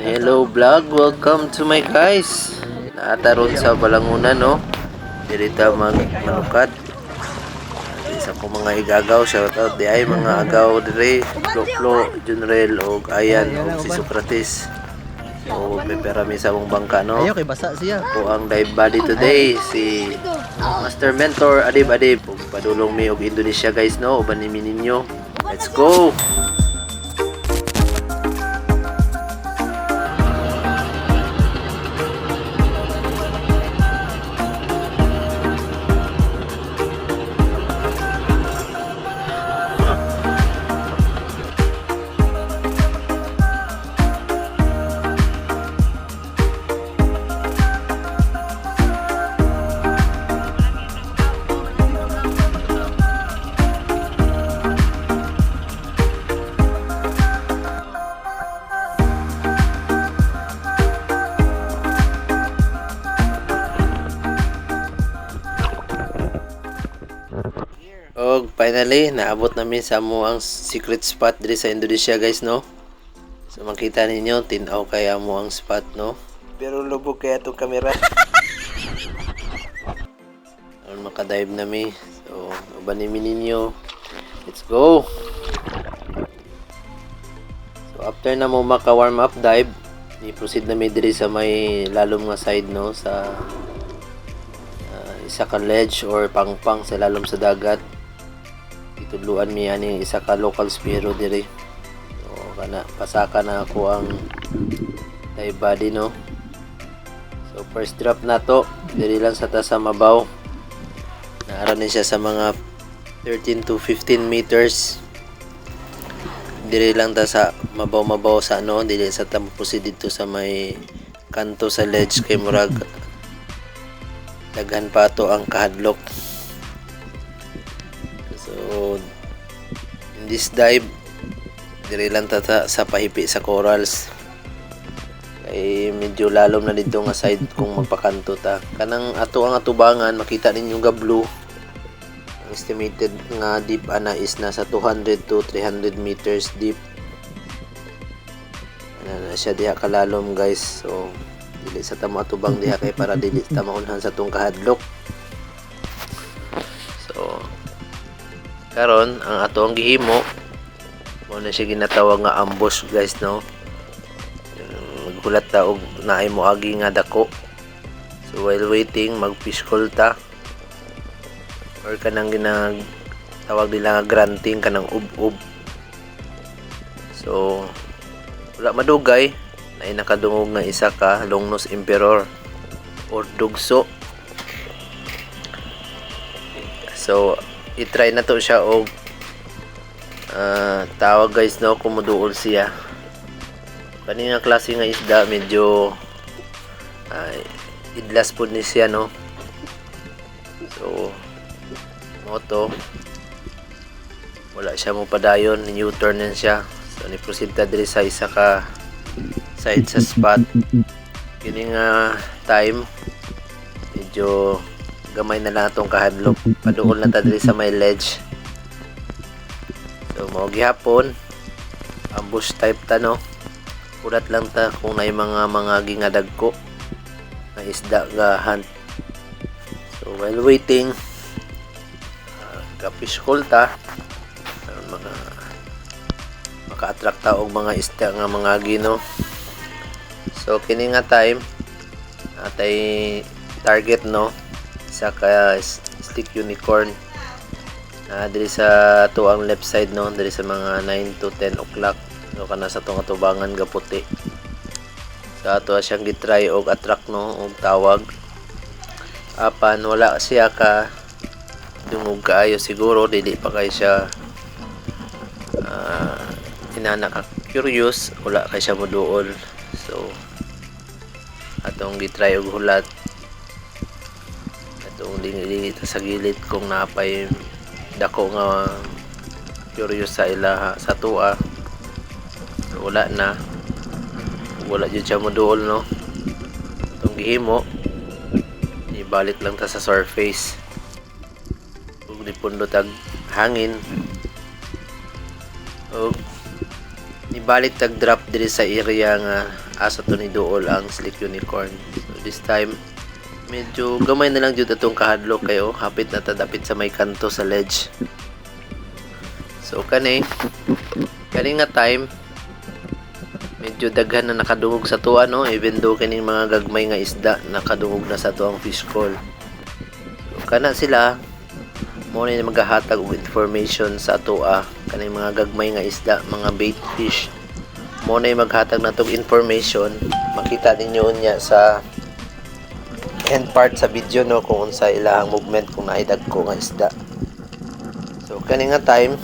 Hello vlog, welcome to my guys. Naataron sa Balangunan no. Dirita manukad. Isa ko mga igagaw, shout out di ay mga agaw dire, Flo, Junrel og Ayan og si Socrates. So may perami sa mong bangka no. Ayaw kay basa siya. Ako ang dive buddy today si Master Mentor Adib ug padulong mi og Indonesia guys no, uban ni ninyo. Let's go. Og finally, naabot namin sa amuang secret spot diri sa Indonesia guys no. So makita ninyo, tinaw kay amuang spot no. Pero lubog kaya itong camera. Aron makadive nami. So ubanimi ninyo. Let's go. So after na mo maka warm up dive, i-proceed nami diri sa may lalom nga side no, sa isa ka ledge or pangpang sa lalom sa dagat. Itudluan mi ani isa ka local spiro diri. So kana pasaka na ako ang dive body no. So first drop na to diri lang sa ta sa mabaw. Naara ni siya sa mga 13 to 15 meters. Diri lang ta sa mabaw sa ano, dili sa ta proceed dito sa may kanto sa ledge kay murag daghan pa to ang kahadlok. So in this dive diri lang tata sa pahipi sa corals kay medyo lalom na dito nga side kung magpakanto ta. Kanang ato ang atubangan makita ninyo ga blue. Ang estimated nga deep ana is nasa 200 to 300 meters deep. Ana na siya diha kalalom guys. So dili sa tamo atubang diha kay para dili ta maunhan sa tong kahadlok. So karon ang ato ang gihimo mo na siya ginatawag nga ambush guys no. Maghulat ta og naay mo agi nga dako. So while waiting mag-fish call ta or kanang tawag nila nga granting kanang ub-ub. So wala madugay na nakadungog nga isa ka longnose emperor or dugso. So i-try na to siya og tawag guys no, kumuduol siya. Kanina klase nga isda medyo idlas po ni siya no. So moto wala siya mo padayon, U-turn na siya. So ni proceed ta diri sa isa ka side sa spot. Kini nga time medyo gamay na lang itong kahadlok. Paduol na ta diri sa may ledge. So mao gihapon ambush type ta no. Kulat lang ta kung nay mga gingadagko na isda ga hunt. So while waiting ka-fish call ta mga maka-attract ta og mga isda nga mga gino. So kini nga time atay target no, isa ka stick unicorn diri sa tuang left side no, diri sa mga 9 to 10 o'clock no, kana sa tong atubangan ga puti. Sa ato siyang gitry og attract no og tawag. Apan wala siya ka dungog kaayo siguro, dili pa kay siya inana curious, wala kay siya moduol. So atong gitry og hulat atong lingi sa gilid kung napay dako nga curious sa ila sa tuwa. So, wala na, wala jud siya moduol no. Atong gihimo ibalit lang ta sa surface ug dipundot tag hangin ug ibalik tag drop diri sa area nga asa to ni Duol ang Slick Unicorn. So this time medyo gamay na lang jud atong kahadlok kayo, hapit na tadapit sa may kanto sa ledge. So kani nga time medyo daghan na nakadungog sa tuwa, no, even though kining mga gagmay nga isda nakadungog na sa tuwang fish call. So kana sila mo na maghahatag og information sa tuwa kaning mga gagmay nga isda, mga bait fish. Mo na maghatag natong information, makita ninyo unya sa end part sa video, no, kung unsa ilahang movement kung naay dagko nga isda. So kani nga time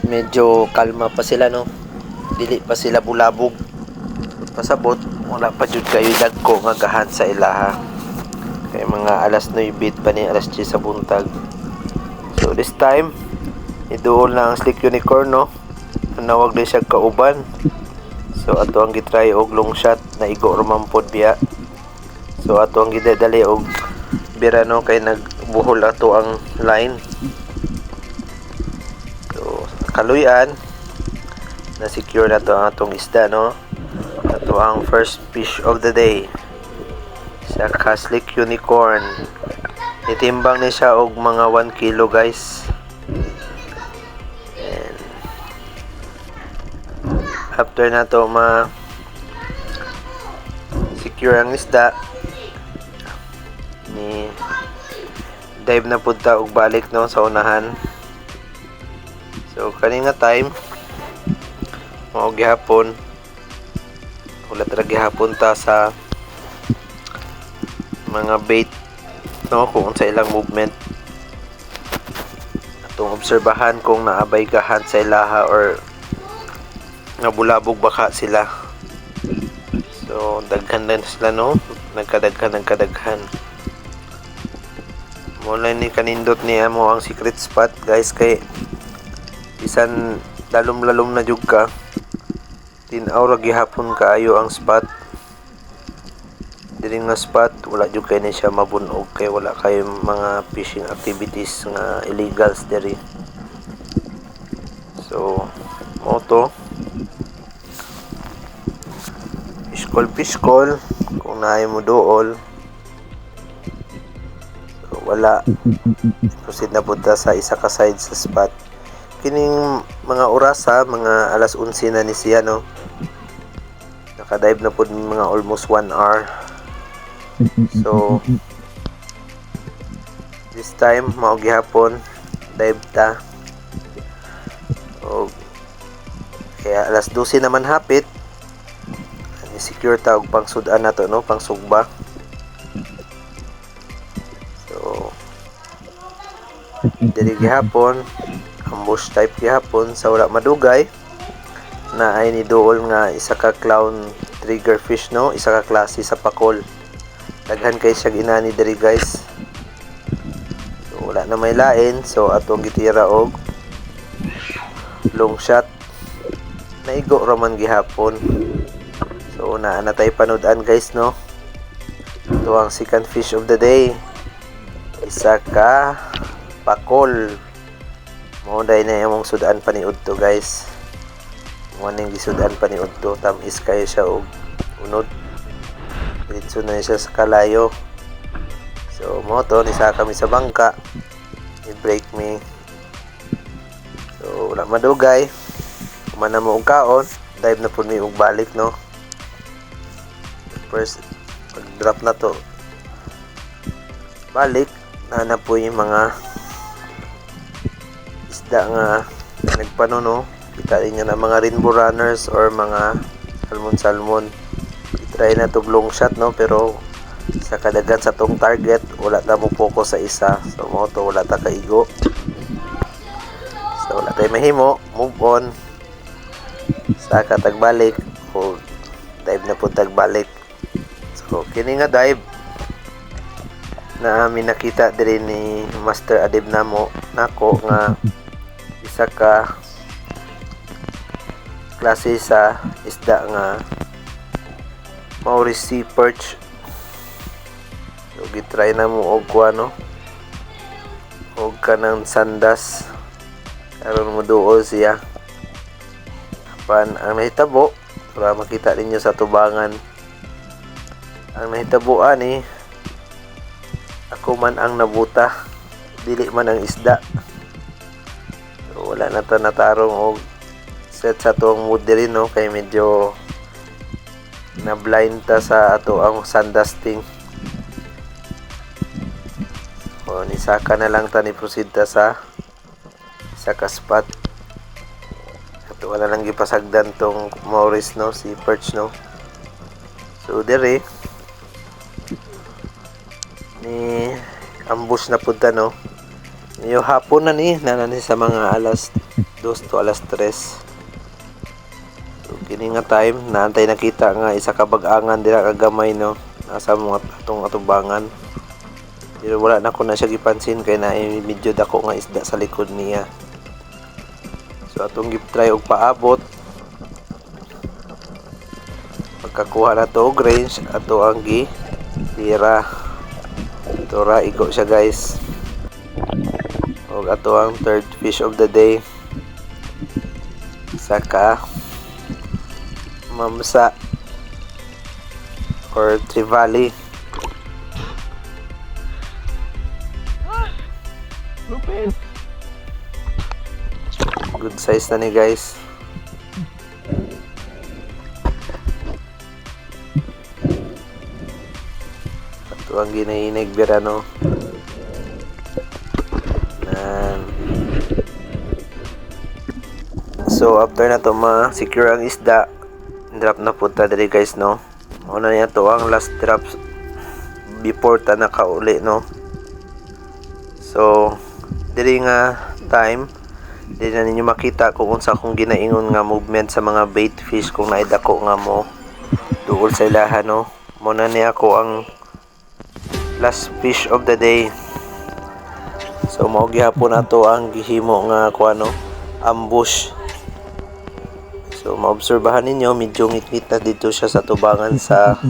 medyo kalma pa sila, no, dili pa sila bulabog pasabot, wala pa jud kayo dagko nga gahan sa ilaha kay mga alas 9 pa ni alas 10 sa buntag. So this time iduol na ang Slick Unicorn, no, nawag din siya kauban. So ato ang gitry og long shot na igo rumampod biya. So ato ang gidadali og bira, no, kay nagbuhol ato ang line. So kaluyan na secure na to ang atong isda, no. Ato ang first fish of the day sa Slick Unicorn. Itimbang ni siya og mga 1 kilo, guys. And after na to secure ang isda, ni dive na punta og balik, no, sa unahan. So kani nga time mao gihapon, wala tra gihapon ta sa mga bait, no, kung sa ilang movement atong obserbahan kung naabay gahan sa ilaha or nabulabog baka sila. So daghan na sila, no, nagkadaghan mula ni kanindot niya mo ang secret spot, guys, kay bisan lalom na jug ka, tinaw ra gihapon kaayo ang spot. Diri nga spot wala jud kay ni siya mabunog kay wala kay mga fishing activities nga illegals diri. So moto fish call kung naay mo dool. So wala, proceed na punta sa isa ka side sa spot. Kining mga oras, ha, mga alas 11 na ni siya, no, nakadive na po mga almost 1 hour. So this time mao gihapon dive ta o kaya alas 12 naman hapit ni-secure ta og pangsudan nato, no, pangsugba. So diri gihapon ambush type gihapon sa wala madugay na ay ni duol nga isa ka clown trigger fish, no, isa ka klase sa pakol. Daghan kay siya ginani diri, guys. So wala na may lain, so atong gitira og long shot naigo raman gihapon. So naa na tay panood-an, guys, no. Ito ang second fish of the day, isa ka pakol. Mao day na imong sudan paniud to, guys. Mo ning gisudan paniud to, tamis kayo siya og unod. Diretso na siya sa kalayo. So mo to ni sa kami sa bangka, i-break me. So wala madugay, kumana mo og kaon, dive na pud mi og balik, no. First pag drop na to balik na po yung mga isda nga nagpano, kita niyo na mga rainbow runners or mga salmon. I-try na to long shot, no, pero sa kadagan sa tong target wala ta mo focus sa isa. So mo to wala ta kaigo, so wala tay mahimo, move on sa katagbalik o dive na po tagbalik. So kini nga dive na amin nakita diri ni Master Adib namo nako nga isa ka klase sa isda nga Maurice Sea Perch. So gitry na mo og kuano og kanang sandas aron mo duol siya. Pan ang nahitabo para makita ninyo sa tubangan. Ang nahitabuan ako man ang nabuta, dili man ang isda. So, wala na ta natarong og set sa tuong mood diri, no, kay medyo na blind ta sa ato ang sun dusting. O nisaka na lang ta, ni proceed ta sa spot. Ato wala lang gipasagdan tong Morris, no, si perch, no. So dire ni ambush na punta, no. Yung hapon na nanani sa mga alas 2 to alas 3. So kini nga time naantay nakita nga isa ka bag-angan dira kagamay, no, nasa mga atong atubangan. Pero wala na ko na siya gipansin kay na medyo dako nga isda sa likod niya. So atong gip-try og paabot. Pagkakuha na to og range, ato ang tira. Tora igo siya, guys. Og ato ang third fish of the day. Saka mamsa or trevally. Good size na ni, guys. Ito ang ginahinig bira, no. So after na to ma-secure ang isda, drop na punta diri, guys, no. Una niya to ang last drop before ta nakauli, no. So diri nga time di na ninyo makita kung unsa akong ginaingon nga movement sa mga bait fish kung naidako nga mo duol sa ilaha, no. Muna ni ako ang last fish of the day. So mao gihapon nato ang gihimo nga kuano, ambush. So maobserbahan ninyo medyo ngit-ngit na dito siya sa tubangan sa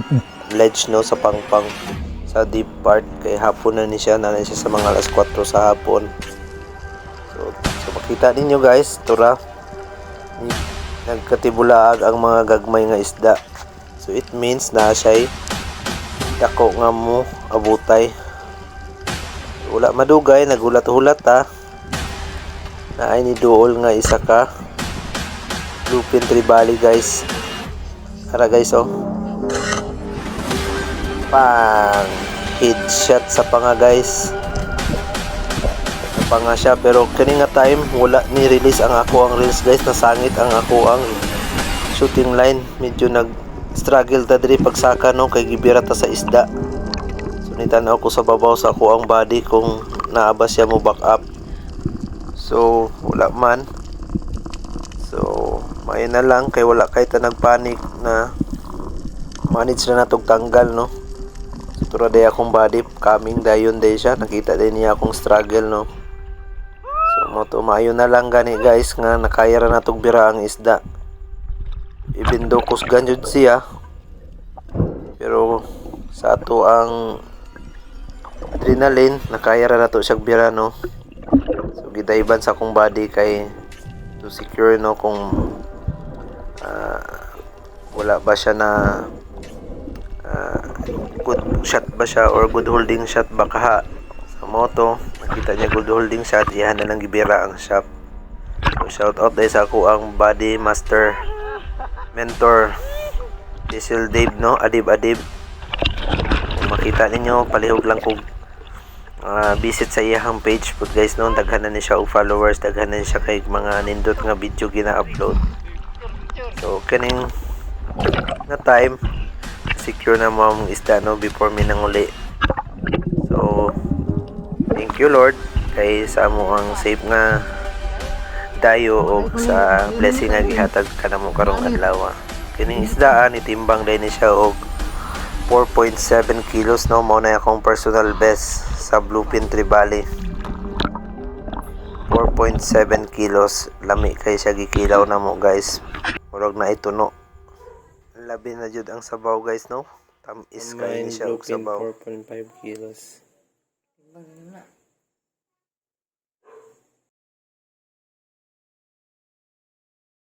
ledge, no, sa pangpang sa deep part, kay hapon na ni siya, nanay siya sa mga alas 4 sa hapon. So makita ninyo, guys, tura nagkatibulaag ang mga gagmay nga isda. So it means na siya dako nga mo abutay. Wala madugay, nagulat-hulat na ay ni duol nga isa ka bluefin trevally, guys. Ara, guys, oh, pang headshot sa panga, guys. Sa panga siya, pero kani nga time wala ni release ang ako ang reels, guys. Nasangit ang ako ang shooting line. Medyo nag struggle ta diri pagsaka, no, kay gibira ta sa isda. So nitanaw ko sa babaw sa ako ang body kung naaba siya mo back up. So wala man. So may na lang kay wala kay ta nagpanik na manage na natog tanggal, no. So tura day akong body coming dayon day siya, nakita din niya akong struggle, no. So mo to maayo na lang gani, guys, nga nakaya ra natog bira ang isda. Even though kusgan jud siya, pero sa ato ang adrenaline nakaya ra nato siya bira, no. So gidayban sa akong body kay to secure, no, kung wala ba siya na good shot ba siya or good holding shot ba kaha sa moto. Nakita niya good holding shot, iyan na lang gibira ang shot. So shout out dahil sa ako ang body master mentor Diesel Dave, no, Adib. Kung makita ninyo palihog lang kung visit sa iyang page po, guys, no. Daghan na ni siya og followers, daghan na siya kay mga nindot nga video gina-upload. So kaning na time secure na mo ang isda, no, before mi nanguli. So thank you, Lord, kay sa mo ang safe nga dayo og sa blessing nga gihatag kanamo karong adlaw. Kining isdaan itimbang din ni siya og 4.7 kilos, no. Mao na akong personal best sa bluefin trevally. 4.7 kilos, lami kay siya gikilaw na mo, guys. Murag na ituno. Labi na jud ang sabaw, guys, no. Tamis kay ni siya og sabaw. 4.5 kilos.